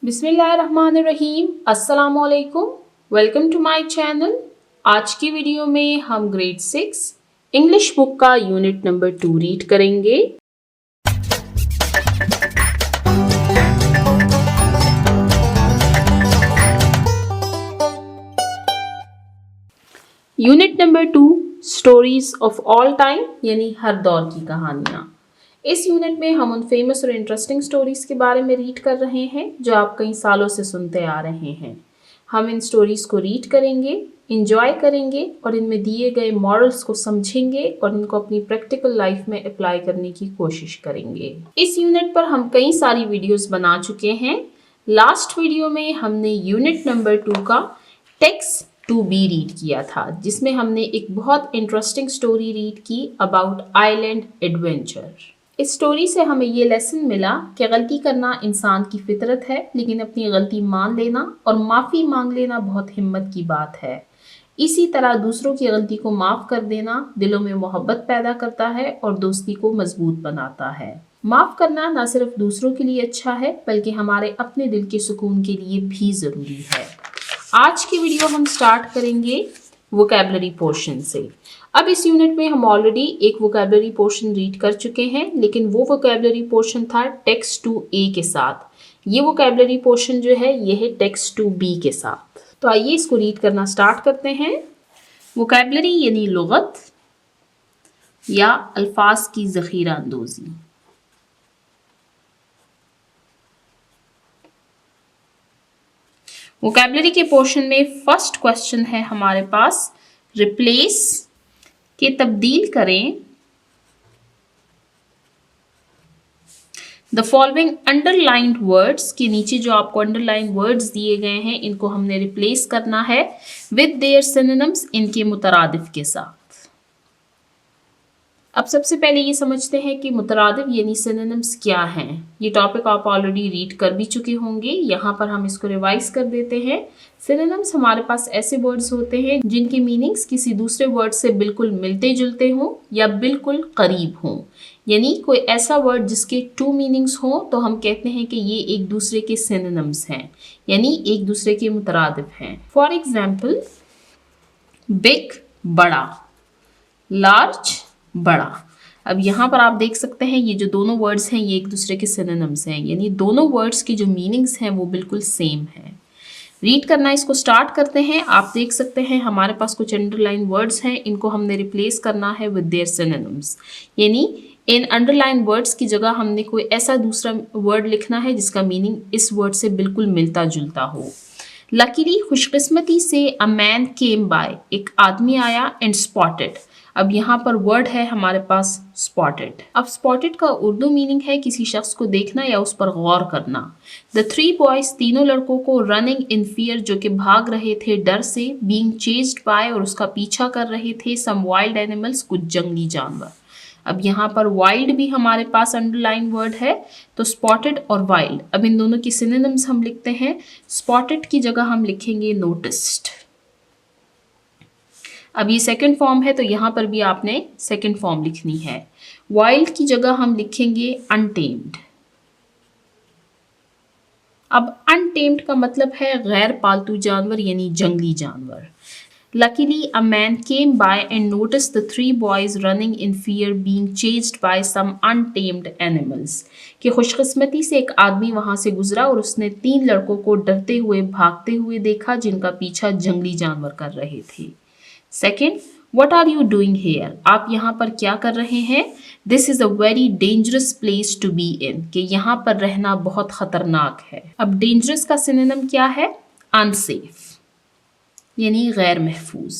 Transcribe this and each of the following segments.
बिस्मिल्लाहिर्रहमानिर्रहीम, अस्सलामुअलैकुम। Welcome to my channel. आज की वीडियो में हम ग्रेड 6 इंग्लिश बुक का यूनिट नंबर 2 रीड करेंगे। Unit number 2 stories of all time यानी हर दौर की कहानियाँ। इस यूनिट में हम उन फेमस और इंटरेस्टिंग स्टोरीज के बारे में रीड कर रहे हैं जो आप कई सालों से सुनते आ रहे हैं। हम इन स्टोरीज को रीड करेंगे, इंजॉय करेंगे और इनमें दिए गए मॉरल्स को समझेंगे और इनको अपनी प्रैक्टिकल लाइफ में अप्लाई करने की कोशिश करेंगे। इस यूनिट पर हम कई सारी वीडियोस बना चुके हैं। लास्ट वीडियो में हमने यूनिट नंबर 2 का टेक्स्ट टू बी रीड किया था, जिसमें हमने एक बहुत इंटरेस्टिंग स्टोरी रीड की अबाउट आइलैंड एडवेंचर। इस स्टोरी से हमें ये लेसन मिला कि गलती करना इंसान की फितरत है, लेकिन अपनी गलती मान लेना और माफ़ी मांग लेना बहुत हिम्मत की बात है। इसी तरह दूसरों की गलती को माफ़ कर देना दिलों में मोहब्बत पैदा करता है और दोस्ती को मजबूत बनाता है। माफ़ करना न सिर्फ दूसरों के लिए अच्छा है, बल्कि हमारे अपने दिल के सुकून के लिए भी ज़रूरी है। आज की वीडियो हम स्टार्ट करेंगे वोकैबुलरी पोर्शन से। अब इस यूनिट में हम ऑलरेडी एक वोकैबुलरी पोर्शन रीड कर चुके हैं, लेकिन वो वोकैबुलरी पोर्शन था टेक्स्ट टू ए के साथ। ये वोकैबुलरी पोर्शन जो है ये है टेक्स्ट टू बी के साथ। तो आइए इसको रीड करना स्टार्ट करते हैं। वोकैबुलरी यानी लुगत या अल्फाज की ज़ख़ीरा अंदोज़ी। वोकैबुलरी के पोर्शन में फर्स्ट क्वेश्चन है हमारे पास, रिप्लेस के तब्दील करें द फॉलोइंग अंडरलाइंड वर्ड्स के नीचे जो आपको अंडरलाइन वर्ड्स दिए गए हैं इनको हमने रिप्लेस करना है विद देयर सिनोनिम्स, इनके मुतरादिफ के साथ। अब सबसे पहले ये समझते हैं कि मुतरादिफ यानी सिनोनिम्स क्या हैं। ये टॉपिक आप ऑलरेडी रीड कर भी चुके होंगे, यहाँ पर हम इसको रिवाइज कर देते हैं। सिनोनिम्स हमारे पास ऐसे वर्ड्स होते हैं जिनकी मीनिंग्स किसी दूसरे वर्ड से बिल्कुल मिलते जुलते हों या बिल्कुल करीब हों। यानी कोई ऐसा वर्ड जिसके 2 मीनिंग्स हों तो हम कहते हैं कि ये एक दूसरे के सिनोनिम्स हैं, यानी एक दूसरे के मुतरादिफ हैं। फॉर एग्जाम्पल, बिग बड़ा, लार्ज बड़ा। अब यहाँ पर आप देख सकते हैं ये जो दोनों वर्ड्स हैं ये एक दूसरे के सिनोनिम्स हैं, यानी दोनों वर्ड्स की जो मीनिंग्स हैं वो बिल्कुल सेम है। रीड करना इसको स्टार्ट करते हैं। आप देख सकते हैं हमारे पास कुछ अंडरलाइन वर्ड्स हैं, इनको हमने रिप्लेस करना है विद देयर सिनोनिम्स। यानी इन अंडरलाइन वर्ड्स की जगह हमने कोई ऐसा दूसरा वर्ड लिखना है जिसका मीनिंग इस वर्ड से बिल्कुल मिलता जुलता हो। लकीली, खुशकिस्मती से, अ मैन केम बाय, एक आदमी आया, एंड स्पॉटेड। अब यहाँ पर वर्ड है हमारे पास स्पॉटेड। अब स्पॉटेड का उर्दू मीनिंग है किसी शख्स को देखना या उस पर गौर करना। द 3 बॉयज, तीनों लड़कों को, रनिंग इन फियर, जो कि भाग रहे थे डर से, बीइंग चेस्ड बाय, और उसका पीछा कर रहे थे, सम वाइल्ड एनिमल्स, कुछ जंगली जानवर। अब यहाँ पर वाइल्ड भी हमारे पास अंडरलाइन वर्ड है, तो स्पॉटेड और वाइल्ड। अब इन दोनों की सिनोनिम्स हम लिखते हैं। स्पॉटेड की जगह हम लिखेंगे नोटिस्ड। अब ये सेकंड फॉर्म है तो यहाँ पर भी आपने सेकंड फॉर्म लिखनी है। वाइल्ड की जगह हम लिखेंगे अनटेम्ड। अब अनटेम्ड का मतलब है गैर पालतू जानवर यानी जंगली जानवर। Luckily, a man came by and noticed the 3 boys running in fear being chased by some untamed animals. कि खुशकिस्मती से एक आदमी वहां से गुजरा और उसने 3 लड़कों को डरते हुए भागते हुए देखा जिनका पीछा जंगली जानवर कर रहे थे। Second, what are you doing here? आप यहाँ पर क्या कर रहे हैं? This is a very dangerous place to be in. कि यहाँ पर रहना बहुत खतरनाक है। अब dangerous का सिनोनिम क्या है? Unsafe, यानी गैर महफूज।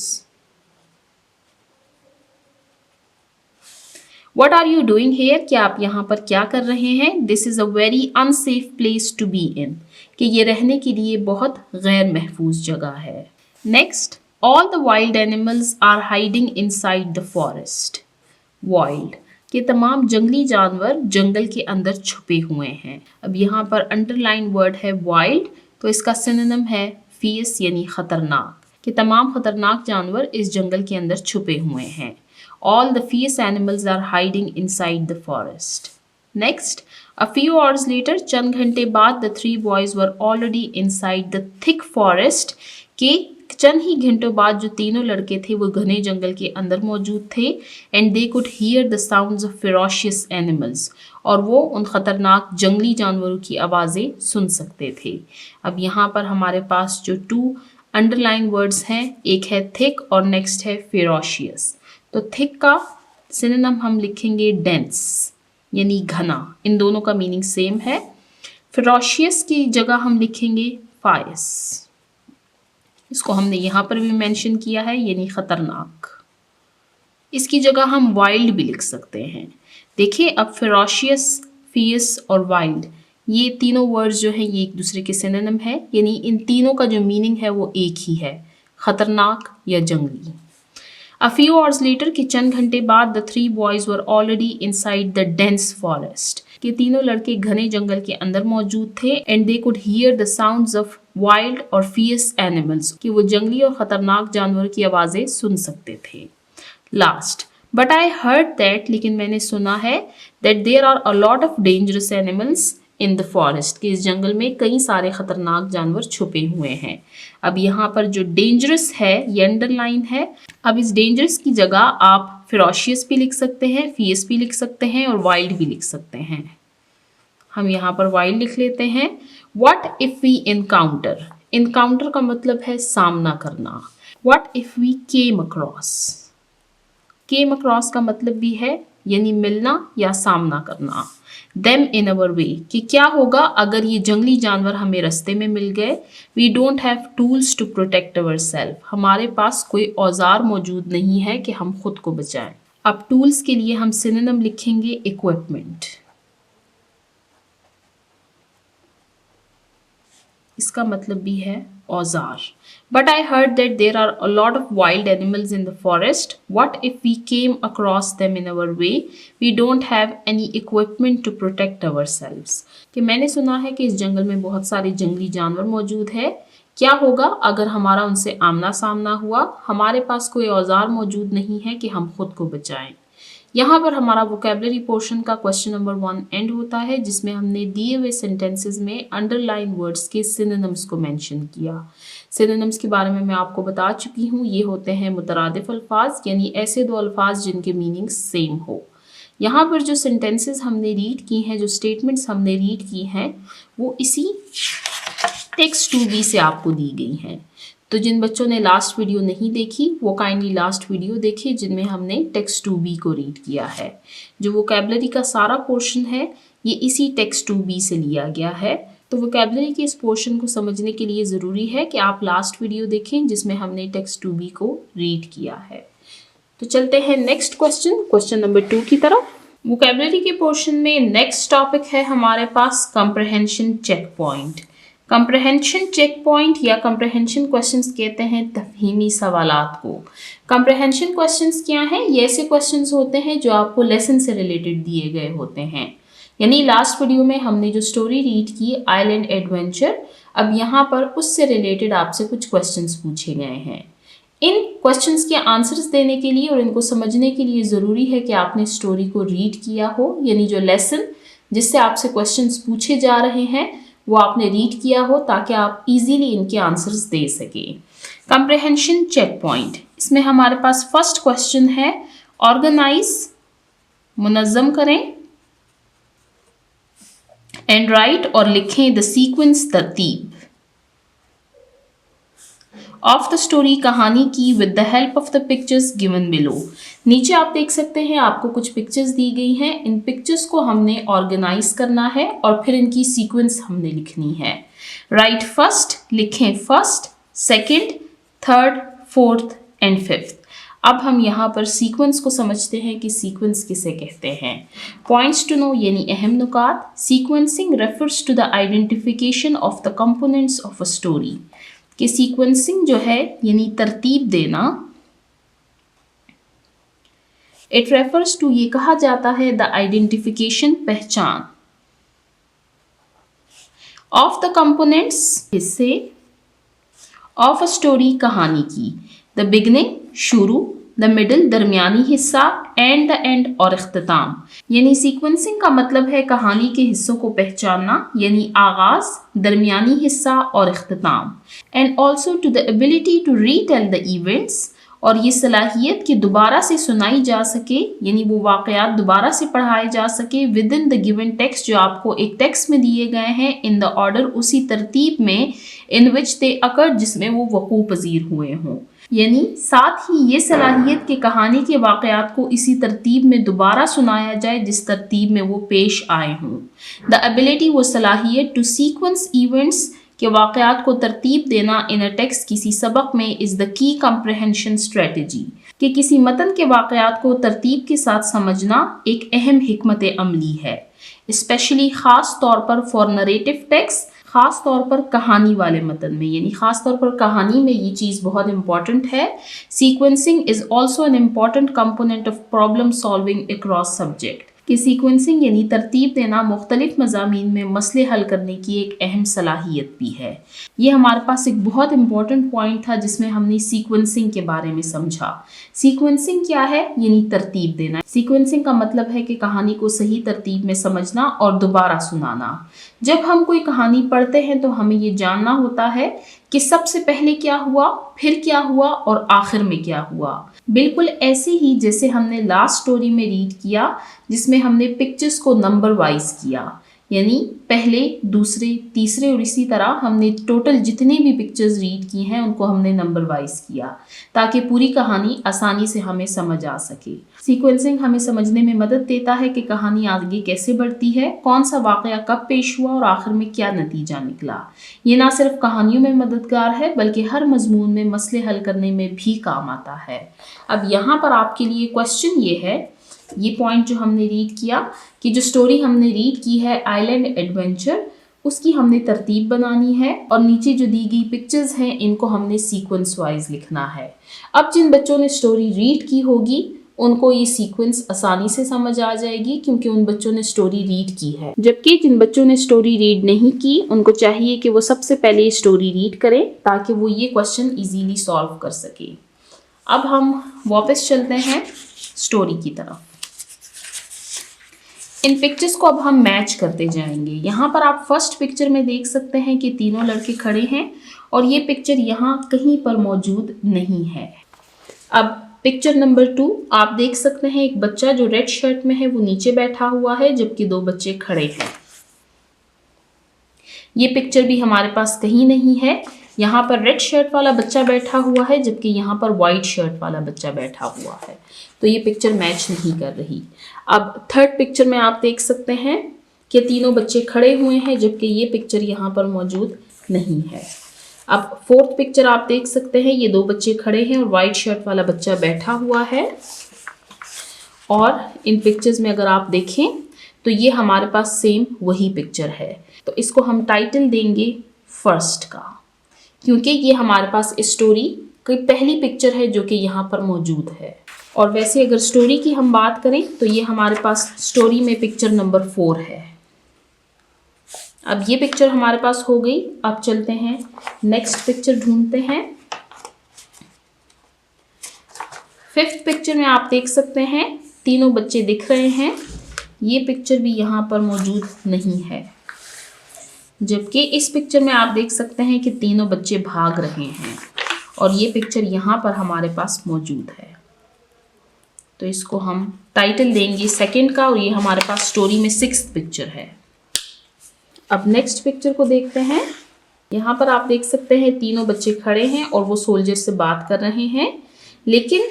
What are you doing here? क्या आप यहाँ पर क्या कर रहे हैं? This is a very unsafe place to be in. कि ये रहने के लिए बहुत गैर महफूज जगह है। Next, all the wild animals are hiding inside the forest. Wild, कि तमाम जंगली जानवर जंगल के अंदर छुपे हुए हैं। अब यहाँ पर अंडरलाइन वर्ड है वाइल्ड, तो इसका सिनोनिम है फियस यानी खतरनाक, कि तमाम खतरनाक जानवर इस जंगल के अंदर छुपे हुए हैं। All the fierce animals are hiding inside the forest. Next, A few hours later, चंद घंटे बाद, the three boys were already inside the thick forest. के चंद ही घंटों बाद जो तीनों लड़के थे वो घने जंगल के अंदर मौजूद थे. And they could hear the sounds of ferocious animals. और वो उन खतरनाक जंगली जानवरों की आवाज़ें सुन सकते थे. अब यहाँ पर हमारे पास जो टू अंडरलाइन वर्ड्स हैं, एक है थिक और नेक्स्ट है फेरोशियस. तो थिक का सिनोनिम हम लिखेंगे डेंस, यानी घना. इन दोनों का मीनिंग सेम है. फेरोशियस की जगह हम लिखेंगे फायस. इसको हमने यहाँ पर भी मेंशन किया है, यानी खतरनाक. इसकी जगह हम वाइल्ड भी लिख सकते हैं. देखिए अब फेरोशियस, फियस और वाइल्ड, ये तीनों वर्ड्स जो हैं ये एक दूसरे के सिनोनिम है, यानी इन तीनों का जो मीनिंग है वो एक ही है, खतरनाक या जंगली. A few hours later, कि चंद घंटे बाद, the three boys were already inside the dense forest. कि तीनों लड़के घने जंगल के अंदर मौजूद थे. And they could hear the sounds of wild or fierce animals. कि वो जंगली और खतरनाक जानवरों की आवाज़ें सुन सकते थे. Last. But I heard that, लेकिन मैंने सुना है that there are a lot of dangerous animals in the forest. कि इस जंगल में कई सारे खतरनाक जानवर छुपे हुए हैं. अब यहाँ पर जो डेंजरस है ये अंडरलाइन है. अब इस डेंजरस की जगह आप फेरोशियस भी लिख सकते हैं, फियस भी लिख सकते हैं और वाइल्ड भी लिख सकते हैं. हम यहाँ पर वाइल्ड लिख लेते हैं. What if we encounter? Encounter का मतलब है सामना करना. What if we came across? Came across का मतलब भी है यानी मिलना या सामना करना. Them in our way, कि क्या होगा अगर ये जंगली जानवर हमें रास्ते में मिल गए. We don't have tools to protect ourselves. हमारे पास कोई औजार मौजूद नहीं है कि हम खुद को बचाएं. अब टूल्स के लिए हम सिनोनिम लिखेंगे इक्विपमेंट. इसका मतलब भी है औजार. But I heard that there are a lot of wild animals in the forest. What if we came across them in our way? We don't have any equipment to protect ourselves. कि मैंने सुना है कि इस जंगल में बहुत सारे जंगली जानवर मौजूद है. क्या होगा अगर हमारा उनसे आमना सामना हुआ. हमारे पास कोई औजार मौजूद नहीं है कि हम खुद को बचाएं. यहाँ पर हमारा वोकेबलरी पोर्शन का क्वेश्चन नंबर 1 एंड होता है, जिसमें हमने दिए हुए सेंटेंसेस में अंडरलाइन वर्ड्स के सिनोनिम्स को मेंशन किया. सिनोनिम्स के बारे में मैं आपको बता चुकी हूँ. ये होते हैं मुतरादिफ अल्फाज, यानी ऐसे दो अल्फाज जिनके मीनिंग सेम हो. यहाँ पर जो सेंटेंसेस हमने रीड की हैं, जो स्टेटमेंट्स हमने रीड की हैं, वो इसी टेक्स्ट 2B से आपको दी गई हैं. तो जिन बच्चों ने लास्ट वीडियो नहीं देखी वो काइंडली लास्ट वीडियो देखें, जिनमें हमने टेक्स्ट 2B को रीड किया है. जो वोकेबलरी का सारा पोर्शन है ये इसी टेक्स्ट 2B से लिया गया है. तो वोकेबलरी के इस पोर्शन को समझने के लिए ज़रूरी है कि आप लास्ट वीडियो देखें जिसमें हमने टेक्स्ट 2B को रीड किया है. तो चलते हैं नेक्स्ट क्वेश्चन नंबर 2 की तरफ. वोकेबलरी के पोर्शन में नेक्स्ट टॉपिक है हमारे पास comprehension check point. Comprehension check point या कंप्रहेंशन क्वेश्चंस कहते हैं तफहीमी सवालात को. कंप्रहेंशन क्वेश्चंस क्या हैं? ये ऐसे क्वेश्चंस होते हैं जो आपको लेसन से रिलेटेड दिए गए होते हैं. यानी लास्ट वीडियो में हमने जो स्टोरी रीड की आइलैंड एडवेंचर, अब यहाँ पर उससे रिलेटेड आपसे कुछ क्वेश्चंस पूछे गए हैं. इन क्वेश्चंस के आंसर्स देने के लिए और इनको समझने के लिए ज़रूरी है कि आपने स्टोरी को रीड किया हो, यानी जो लेसन जिससे आपसे क्वेश्चंस पूछे जा रहे हैं वो आपने रीड किया हो, ताकि आप इजीली इनके आंसर्स दे सकें. कंप्रहेंशन चेक पॉइंट, इसमें हमारे पास फर्स्ट क्वेश्चन है ऑर्गेनाइज, मुनज़्ज़म करें, एंड राइट और लिखें द सीक्वेंस तरतीब ऑफ द स्टोरी, कहानी की, with the help of the pictures given below. नीचे आप देख सकते हैं आपको कुछ पिक्चर्स दी गई हैं. इन पिक्चर्स को हमने ऑर्गेनाइज करना है और फिर इनकी सीक्वेंस हमने लिखनी है. राइट फर्स्ट, लिखें first, second, third, fourth and fifth. अब हम यहाँ पर सीक्वेंस को समझते हैं कि सीक्वेंस किसे कहते हैं. पॉइंट्स टू नो यानी अहम नुकात. Sequencing refers to the identification of the components of a story. कि सीक्वेंसिंग जो है यानी तरतीब देना, इट रेफर्स टू, ये कहा जाता है द आइडेंटिफिकेशन, पहचान, ऑफ द कंपोनेंट्स, हिस्से, ऑफ अ स्टोरी, कहानी की, द बिगनिंग, शुरू, द मिडल दरमियानी हिस्सा, एंड द एंड और इख्तिताम। यानी सीक्वेंसिंग का मतलब है कहानी के हिस्सों को पहचानना, यानी आगाज, दरमियानी हिस्सा और इख्तिताम। And also to the ability to retell the events, और ये सलाहियत कि दोबारा से सुनाई जा सके, यानी वो वाक़यात दोबारा से पढ़ाए जा सके with in the given text, जो आपको एक टेक्स्ट में दिए गए हैं, इन द ऑर्डर, उसी तरतीब में, इन विच दे अकर, जिसमें वो वक़ू पजीर हुए हों। यानी साथ ही ये सलाहियत कि कहानी के वाक़यात को इसी तरतीब में दोबारा सुनाया जाए जिस तरतीब में वो पेश आए हों। द एबिलिटी, वो सलाहियत, टू सीक्वेंस इवेंट्स, के वाक़यात को तरतीब देना इन अ टेक्स्ट किसी सबक में, इज़ द की कम्प्रहेंशन स्ट्रेटजी, कि किसी मतन के वाक़यात को तरतीब के साथ समझना एक अहम हिकमत अमली है। स्पेशली ख़ास तौर पर फॉर नरेटिव टेक्स्ट, ख़ास तौर पर कहानी वाले मतन में, यानी ख़ास तौर पर कहानी में ये चीज़ बहुत इंपॉर्टेंट है। Sequencing is also an important component of problem solving across subject, कि सीक्वेंसिंग यानी तरतीब देना मुख्तलिफ मज़ामीन में मसले हल करने की एक अहम सलाहियत भी है। ये हमारे पास एक बहुत इंपॉर्टेंट पॉइंट था जिसमें हमने सीक्वेंसिंग के बारे में समझा। सीक्वेंसिंग क्या है? यानी तरतीब देना। सीक्वेंसिंग का मतलब है कि कहानी को सही तरतीब में समझना और दोबारा सुनाना। जब हम कोई कहानी पढ़ते हैं तो हमें ये जानना होता है कि सबसे पहले क्या हुआ, फिर क्या हुआ और आखिर में क्या हुआ। बिल्कुल ऐसे ही जैसे हमने लास्ट स्टोरी में रीड किया, जिसमें हमने पिक्चर्स को नंबर वाइज किया, यानी पहले, दूसरे, तीसरे, और इसी तरह हमने टोटल जितने भी पिक्चर्स रीड की हैं उनको हमने नंबर वाइज किया ताकि पूरी कहानी आसानी से हमें समझ आ सके। सीक्वेंसिंग हमें समझने में मदद देता है कि कहानी आगे कैसे बढ़ती है, कौन सा वाक़या कब पेश हुआ और आखिर में क्या नतीजा निकला। ये ना सिर्फ कहानियों में मददगार है बल्कि हर मजमून में मसले हल करने में भी काम आता है। अब यहाँ पर आपके लिए क्वेश्चन ये है, ये पॉइंट जो हमने रीड किया कि जो स्टोरी हमने रीड की है आइलैंड एडवेंचर, उसकी हमने तरतीब बनानी है और नीचे जो दी गई पिक्चर्स हैं इनको हमने सीक्वेंस वाइज लिखना है। अब जिन बच्चों ने स्टोरी रीड की होगी उनको ये सीक्वेंस आसानी से समझ आ जाएगी क्योंकि उन बच्चों ने स्टोरी रीड की है, जबकि जिन बच्चों ने स्टोरी रीड नहीं की उनको चाहिए कि वो सबसे पहले स्टोरी रीड करें ताकि वो ये क्वेश्चन इजीली सॉल्व कर सके। अब हम वापस चलते हैं स्टोरी की तरफ। इन पिक्चर्स को अब हम मैच करते जाएंगे। यहाँ पर आप फर्स्ट पिक्चर में देख सकते हैं कि तीनों लड़के खड़े हैं और ये पिक्चर यहाँ कहीं पर मौजूद नहीं है। अब पिक्चर नंबर 2 आप देख सकते हैं, एक बच्चा जो रेड शर्ट में है वो नीचे बैठा हुआ है जबकि 2 बच्चे खड़े हैं। ये पिक्चर भी हमारे पास कहीं नहीं है। यहाँ पर रेड शर्ट वाला बच्चा बैठा हुआ है जबकि यहाँ पर वाइट शर्ट वाला बच्चा बैठा हुआ है, तो ये पिक्चर मैच नहीं कर रही। अब थर्ड पिक्चर में आप देख सकते हैं कि तीनों बच्चे खड़े हुए हैं जबकि ये पिक्चर यहाँ पर मौजूद नहीं है। अब फोर्थ पिक्चर आप देख सकते हैं, ये 2 बच्चे खड़े हैं और वाइट शर्ट वाला बच्चा बैठा हुआ है। और इन पिक्चर्स में अगर आप देखें तो ये हमारे पास सेम वही पिक्चर है, तो इसको हम टाइटल देंगे फर्स्ट का, क्योंकि ये हमारे पास स्टोरी की पहली पिक्चर है जो कि यहाँ पर मौजूद है। और वैसे अगर स्टोरी की हम बात करें तो ये हमारे पास स्टोरी में पिक्चर नंबर 4 है। अब ये पिक्चर हमारे पास हो गई। अब चलते हैं नेक्स्ट पिक्चर ढूंढते हैं। फिफ्थ पिक्चर में आप देख सकते हैं तीनों बच्चे दिख रहे हैं, ये पिक्चर भी यहाँ पर मौजूद नहीं है, जबकि इस पिक्चर में आप देख सकते हैं कि तीनों बच्चे भाग रहे हैं और ये पिक्चर यहाँ पर हमारे पास मौजूद है, तो इसको हम टाइटल देंगे सेकंड का और ये हमारे पास स्टोरी में 6th पिक्चर है। अब नेक्स्ट पिक्चर को देखते हैं। यहाँ पर आप देख सकते हैं तीनों बच्चे खड़े हैं और वो सोल्जर से बात कर रहे हैं, लेकिन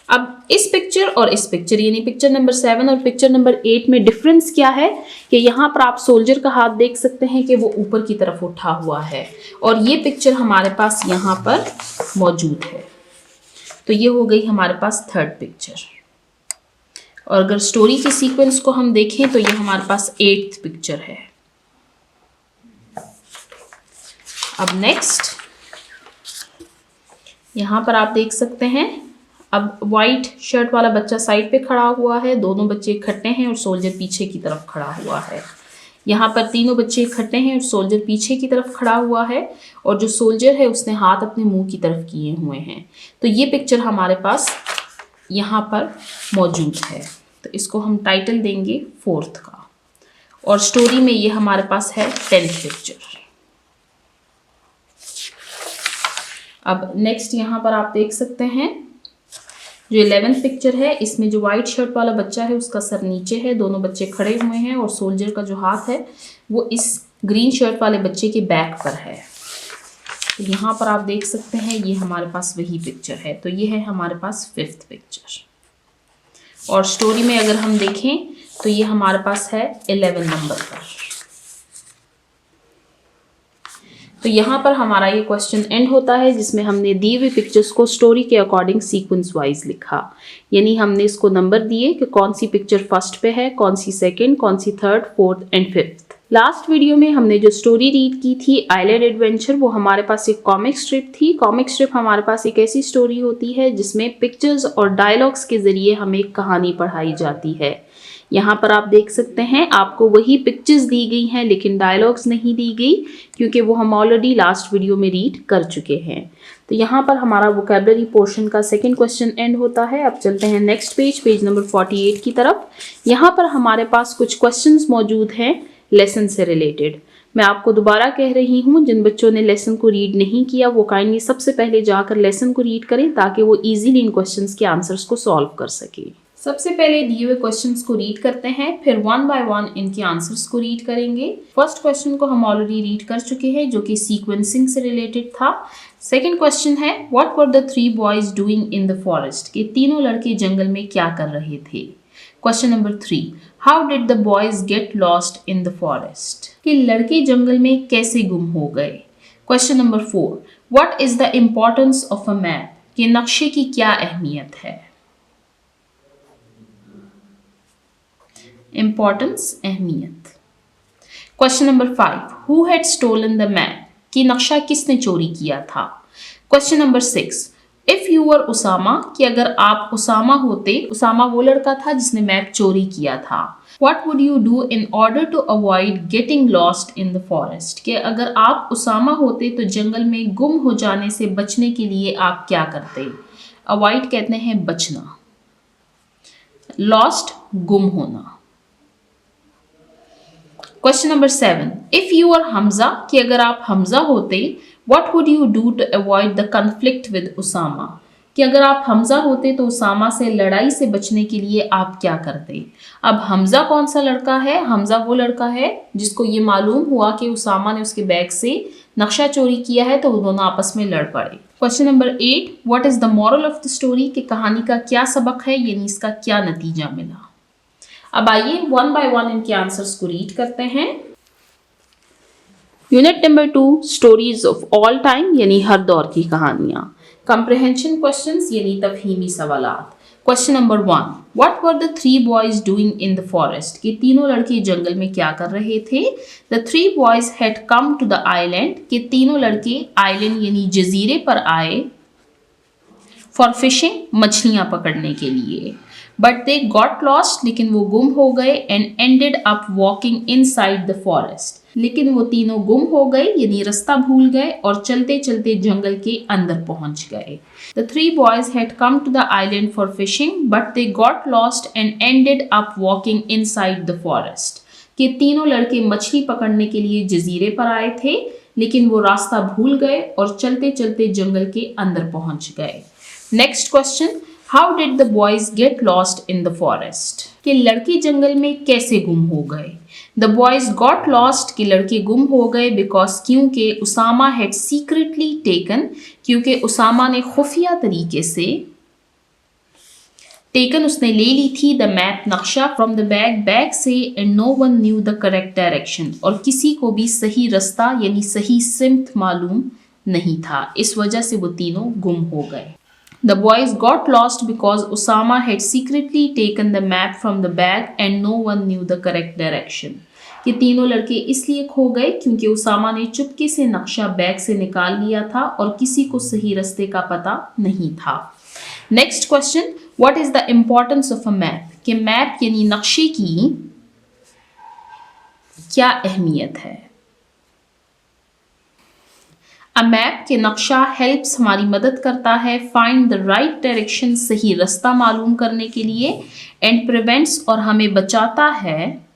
अब इस पिक्चर और इस पिक्चर यानी पिक्चर नंबर 7 और पिक्चर नंबर 8 में डिफरेंस क्या है कि यहाँ पर आप सोल्जर का हाथ देख सकते हैं कि वो ऊपर की तरफ उठा हुआ है और ये पिक्चर हमारे पास यहाँ पर मौजूद है, तो ये हो गई हमारे पास थर्ड पिक्चर। और अगर स्टोरी के सीक्वेंस को हम देखें तो ये हमारे पास 8th पिक्चर है। अब नेक्स्ट यहाँ पर आप देख सकते हैं, अब वाइट शर्ट वाला बच्चा साइड पे खड़ा हुआ है, दोनों बच्चे इकट्ठे हैं और सोल्जर पीछे की तरफ खड़ा हुआ है। यहाँ पर तीनों बच्चे इकट्ठे हैं और सोल्जर पीछे की तरफ खड़ा हुआ है और जो सोल्जर है उसने हाथ अपने मुंह की तरफ किए हुए हैं। तो ये पिक्चर हमारे पास यहाँ पर मौजूद है। तो इसको हम टाइटल देंगे 4th का और स्टोरी में ये हमारे पास है 10th पिक्चर। अब नेक्स्ट यहाँ पर आप देख सकते हैं जो 11th पिक्चर है, इसमें जो वाइट शर्ट वाला बच्चा है उसका सर नीचे है, दोनों बच्चे खड़े हुए हैं और सोल्जर का जो हाथ है वो इस ग्रीन शर्ट वाले बच्चे के बैक पर है। तो यहाँ पर आप देख सकते हैं ये हमारे पास वही पिक्चर है। तो ये है हमारे पास 5th पिक्चर और स्टोरी में अगर हम देखें तो ये हमारे पास है 11 नंबर पर। तो यहाँ पर हमारा ये क्वेश्चन एंड होता है जिसमें हमने दी हुई पिक्चर्स को स्टोरी के अकॉर्डिंग सीक्वेंस वाइज लिखा, यानी हमने इसको नंबर दिए कि कौन सी पिक्चर फर्स्ट पे है, कौन सी सेकंड, कौन सी third, fourth and 5th। Last video में हमने जो स्टोरी रीड की थी आइलैंड एडवेंचर, वो हमारे पास एक कॉमिक स्ट्रिप थी। कॉमिक स्ट्रिप हमारे पास एक ऐसी स्टोरी होती है जिसमें पिक्चर्स और डायलॉग्स के जरिए हमें एक कहानी पढ़ाई जाती है। यहाँ पर आप देख सकते हैं आपको वही पिक्चर्स दी गई हैं लेकिन डायलॉग्स नहीं दी गई क्योंकि वो हम ऑलरेडी लास्ट वीडियो में रीड कर चुके हैं। तो यहाँ पर हमारा वोकैबुलरी पोर्शन का सेकंड क्वेश्चन एंड होता है। अब चलते हैं नेक्स्ट पेज नंबर 48 की तरफ। यहाँ पर हमारे पास कुछ क्वेश्चंस मौजूद हैं लेसन से रिलेटेड। मैं आपको दोबारा कह रही हूँ, जिन बच्चों ने लेसन को रीड नहीं किया वो काइंडली सबसे पहले जाकर लेसन को रीड करें ताकि वो इजीली इन क्वेश्चंस के आंसर्स को सॉल्व कर सके। सबसे पहले दिए हुए क्वेश्चंस को रीड करते हैं, फिर 1 बाय 1 इनके आंसर्स को रीड करेंगे। फर्स्ट क्वेश्चन को हम ऑलरेडी रीड कर चुके हैं जो कि सीक्वेंसिंग से रिलेटेड था। सेकंड क्वेश्चन है what were the 3 boys doing in the forest, कि तीनों लड़के जंगल में क्या कर रहे थे। Question number 3, how did the boys get lost in the forest, कि लड़के जंगल में कैसे गुम हो गए। Question number 4, what is the importance of a map, कि नक्शे की क्या अहमियत है। इम्पोर्टेंस, अहमियत। Question number 5, who had stolen the map, कि नक्शा किसने चोरी किया था। Question number 6, if you were Usama, कि अगर आप उसामा होते, उसामा वो लड़का था जिसने मैप चोरी किया था। What would you do in order to avoid getting lost in the forest, कि अगर आप उसामा होते तो जंगल में गुम हो जाने से बचने के लिए आप क्या करते। अवॉइड कहते हैं बचना, लॉस्ट गुम होना। Question number 7, if you are Hamza, कि अगर आप हमजा होते, what would you do to avoid the conflict with Usama, कि अगर आप हमजा होते तो उसामा से लड़ाई से बचने के लिए आप क्या करते। अब हमजा कौन सा लड़का है, हमजा वो लड़का है जिसको ये मालूम हुआ कि उसामा ने उसके बैग से नक्शा चोरी किया है तो वो दोनों आपस में लड़ पड़े। Question number 8, what is the moral of the story, कि कहानी का क्या सबक है, यानी इसका क्या नतीजा मिला। अब आइए 1 बाय 1 इनके आंसर्स को रीड करते हैं। Unit number 2, stories of all time, यानी हर दौर की कहानियां। कंप्रहेंशन क्वेश्चंस, यानी तफहीमी सवालात। Question number 1, what were the 3 boys doing in the forest, कि तीनों लड़के जंगल में क्या कर रहे थे। The 3 boys had come to the island, कि तीनों लड़के आइलैंड यानी जजीरे पर आए फॉर फिशिंग, मछलियां पकड़ने के लिए। बट दे गॉट लॉस्ट, लेकिन वो गुम हो गए। And ended up walking inside the forest, लेकिन वो तीनों गुम हो गए यानी रास्ता भूल गए और चलते चलते जंगल के अंदर पहुंच गए। The 3 boys had come to the island for fishing but they got lost and ended up walking inside the forest, कि तीनों लड़के मछली पकड़ने के लिए जजीरे पर आए थे लेकिन वो रास्ता भूल गए और चलते चलते जंगल के अंदर पहुंच गए। Next question, how did the boys get lost in the forest, कि लड़के जंगल में कैसे गुम हो गए। द बॉयज गॉट लॉस्ट, कि लड़के गुम हो गए बिकॉज, क्योंकि उसामा हैड सीक्रेटली टेकन, क्योंकि उसामा ने खुफिया तरीके से टेकन उसने ले ली थी द मैप नक्शा फ्रॉम द बैग से and no one knew the correct direction, और किसी को भी सही रास्ता यानी सही सिमत मालूम नहीं था, इस वजह से वो तीनों गुम हो गए। The boys got lost because Osama had secretly taken the map from the bag and no one knew the correct direction. कि तीनों लड़के इसलिए खो गए क्योंकि उसामा ने चुपके से नक्शा बैग से निकाल लिया था और किसी को सही रास्ते का पता नहीं था। Next question, what is the importance of a map, कि मैप यानी नक्शे की क्या अहमियत है? अ मैप के नक्शा हेल्प्स हमारी मदद करता है फाइंड द राइट डायरेक्शन, सही रास्ता मालूम करने के लिए, एंड प्रिवेंट्स और हमें बचाता है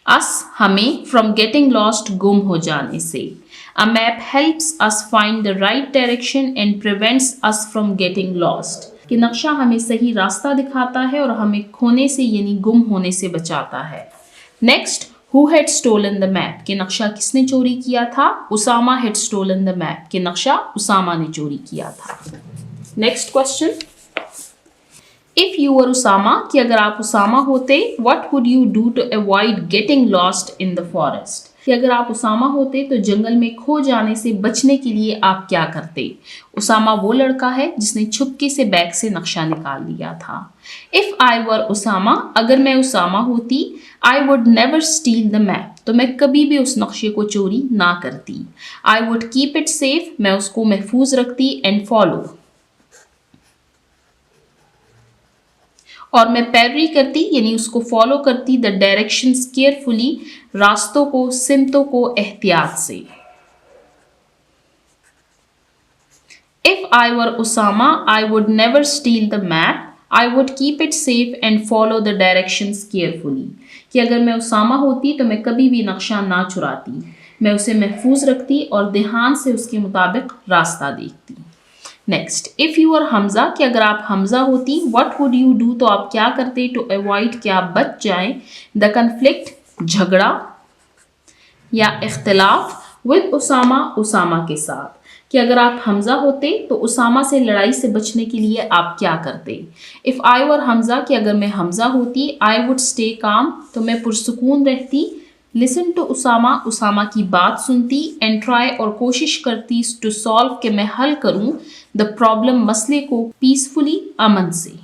अस हमें फ्रॉम गेटिंग लॉस्ट गुम हो जाने से। A map helps us find the right direction and prevents us from getting lost कि नक्शा हमें सही रास्ता दिखाता है और हमें खोने से यानी गुम होने से बचाता है। Next, who had stolen the map कि नक्शा किसने चोरी किया था? Usama had stolen the map कि नक्शा उसामा ने चोरी किया था। Next question, if you were Usama कि अगर आप उसामा होते, what would you do to avoid getting lost in the forest कि अगर आप उसामा होते तो जंगल में खो जाने से बचने के लिए आप क्या करते? उसामा वो लड़का है जिसने छुपके से बैग से नक्शा निकाल लिया था। इफ आई वर उसामा अगर मैं उसामा होती, आई would never steal the map तो मैं कभी भी उस नक्शे को चोरी ना करती। आई वुड कीप इट सेफ मैं उसको महफूज रखती, एंड फॉलो और मैं पैरवी करती यानी उसको फॉलो करती द डायरेक्शंस केयरफुली रास्तों को सिमतों को एहतियात से। If I were Usama I would never steal the map I would keep it safe and follow the directions carefully कि अगर मैं उसामा होती तो मैं कभी भी नक्शा ना चुराती, मैं उसे महफूज रखती और ध्यान से उसके मुताबिक रास्ता देखती। Next, if you are Hamza कि अगर आप हमजा होती, व्हाट वुड यू डू तो आप क्या करते टू अवॉइड कि आप बच जाएं द कन्फ्लिक्ट झगड़ा या इख्तिलाफ विद उसामा उसामा के साथ कि अगर आप हमजा होते तो उसामा से लड़ाई से बचने के लिए आप क्या करते? इफ़ आई वर हमजा कि अगर मैं हमजा होती, आई वुड स्टे काम तो मैं पुरसुकून रहती, लिसन टू उसामा उसामा की बात सुनती, एंड ट्राई और कोशिश करती टू सॉल्व कि मैं हल करूं द प्रॉब्लम मसले को पीसफुली अमन से।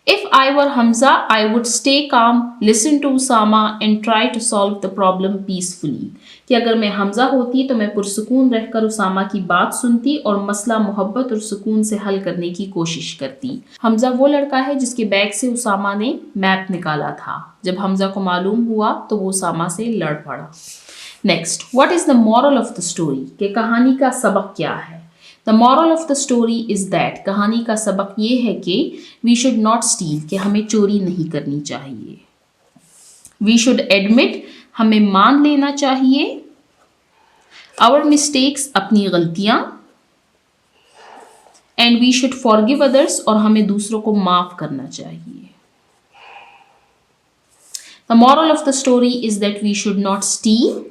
If I were Hamza, I would stay calm, listen to Usama and try to solve the problem peacefully. कि अगर मैं हमजा होती तो मैं पुरसुकून रहकर उसामा की बात सुनती और मसला मोहब्बत और सुकून से हल करने की कोशिश करती। हमजा वो लड़का है जिसके बैग से उसामा ने मैप निकाला था। जब हमजा को मालूम हुआ तो वो उसामा से लड़ पड़ा। Next, what is the moral of the story कि कहानी का सबक क्या है? The moral of the story is that कहानी का सबक ये है कि वी शुड नॉट स्टील कि हमें चोरी नहीं करनी चाहिए। वी शुड एडमिट हमें मान लेना चाहिए, आवर मिस्टेक्स अपनी गलतियां, and we should forgive others और हमें दूसरों को माफ करना चाहिए। The moral of the story is that we should not steal,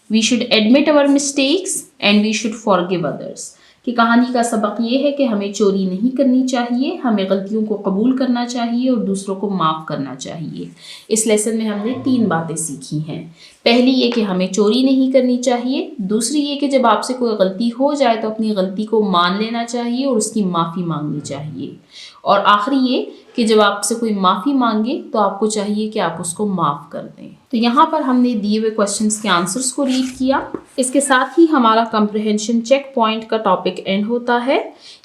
we should admit our mistakes and we should forgive others कि कहानी का सबक ये है कि हमें चोरी नहीं करनी चाहिए, हमें गलतियों को कबूल करना चाहिए और दूसरों को माफ़ करना चाहिए। इस लेसन में हमने 3 बातें सीखी हैं। पहली ये कि हमें चोरी नहीं करनी चाहिए, दूसरी ये कि जब आपसे कोई गलती हो जाए तो अपनी गलती को मान लेना चाहिए और उसकी माफ़ी मांगनी चाहिए, और आखिरी ये कि जब आपसे कोई माफ़ी मांगे तो आपको चाहिए कि आप उसको माफ़ कर दें। तो यहाँ पर हमने दिए हुए क्वेश्चंस के आंसर्स को रीड किया। इसके साथ ही हमारा कंप्रिहेंशन चेक पॉइंट का टॉपिक एंड होता है।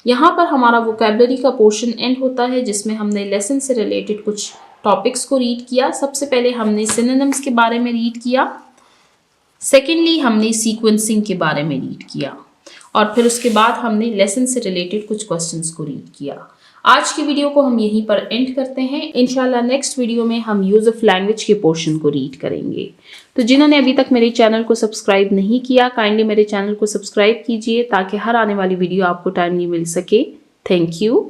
यहाँ पर हमारा वोकैबुलरी का पोर्शन एंड होता है जिसमें हमने लेसन से रिलेटेड कुछ टॉपिक्स को रीड किया। सबसे पहले हमने सिनोनिम्स के बारे में रीड किया, सेकेंडली हमने सीक्वेंसिंग के बारे में रीड किया, और फिर उसके बाद हमने लेसन से रिलेटेड कुछ क्वेश्चंस को रीड किया। आज की वीडियो को हम यहीं पर एंड करते हैं। इंशाल्लाह नेक्स्ट वीडियो में हम यूज़ ऑफ लैंग्वेज के पोर्शन को रीड करेंगे। तो जिन्होंने अभी तक मेरे चैनल को सब्सक्राइब नहीं किया, काइंडली मेरे चैनल को सब्सक्राइब कीजिए ताकि हर आने वाली वीडियो आपको टाइमली मिल सके। Thank you.